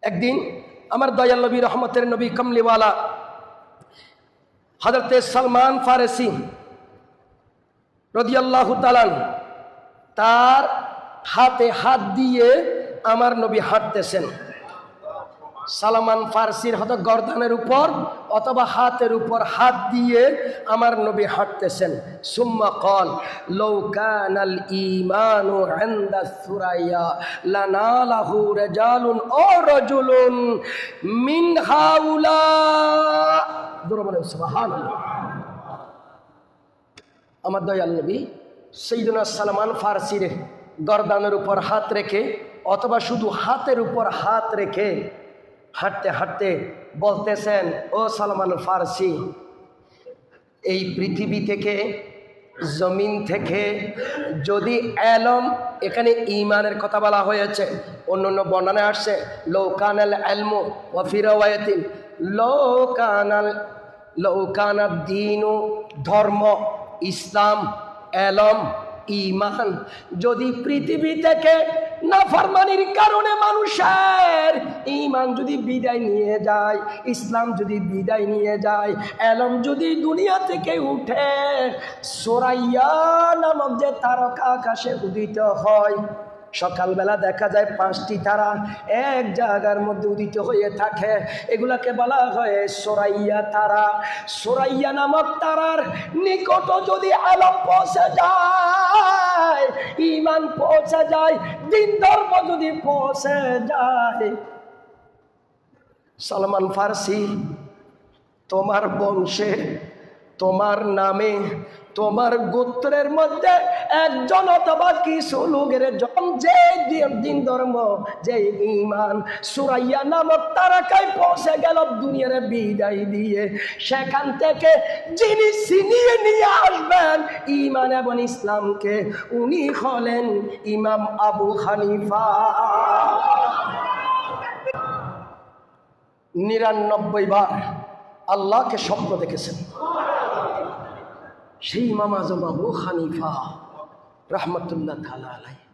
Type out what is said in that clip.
একদিন আমার দয়াল নবী, রহমতের নবী, কমলিওয়ালা হযরতে সালমান ফারসি রাদিয়াল্লাহু তাআলা তার হাতে হাত দিয়ে আমার নবী হাঁটতেছেন। সালমান ফারসির হয়তো গর্দানের উপর অথবা হাতের উপর হাত দিয়ে আমার নবী হাঁটতেছেন। সুম্মা ক্বাল লাউ কানাল ঈমানু ইনদা সুরাইয়া লানালাহু রাজালুন ও রাজুলুন মিন হাউলা। জোরে বলেন সুবহানাল্লাহ। আমার দয়াল নবী সাইয়্যিদুনা সালমান ফারসির গর্দানের উপর হাত রেখে অথবা শুধু হাতের উপর হাত রেখে হাঁটতে হাঁটতে বলতেছেন, ও সালমান ফারসি, এই পৃথিবী থেকে, জমিন থেকে যদি এলম, এখানে ঈমানের কথা বলা হয়েছে, অন্য অন্য বর্ণনায় আসছে লাউ কানাল ইলমু ওয়া ফি রাওয়ায়াতিন লাউ কানাদ দীনু, ধর্ম, ইসলাম, এলম, ঈমান, যদি পৃথিবী থেকে নাফরমানির কারণে মানুষের ঈমান যদি বিদায় নিয়ে যায়, ইসলাম যদি বিদায় নিয়ে যায়, এলম যদি দুনিয়া থেকে উঠে, সুরাইয়া নামক যে তারকা আকাশে উদিত হয়, সকালবেলা দেখা যায় 5টি তারা এক জায়গার মধ্যে উদিত হয়ে থাকে, এগুলাকে বলা হয় সুরাইয়া তারা। সুরাইয়া নামক তারার নিকট যদি আলম পৌঁছে যায়, ঈমান পৌঁছে যায়, দ্বীন ধর্ম যদি পৌঁছে যায়, সালমান ফারসি, তোমার বংশে, তোমার নামে, তোমার গোত্রের মধ্যে একজন অথবা কিছু লোকের যে দিন ধর্ম, যে ঈমান সুরাইয়া নামক তারাকায় পৌঁছে গেল দুনিয়ার বিদায় দিয়ে, সেখান থেকে যিনি ছিনিয়ে নিয়ে আসবেন ঈমান এবং ইসলামকে, উনি হলেন ইমাম আবু হানিফা। 99 বার আল্লাহকে স্বপ্ন দেখেছেন সেই ইমাম আজম আবু হানিফা রাহমাতুল্লাহ তাআলা আলাইহি।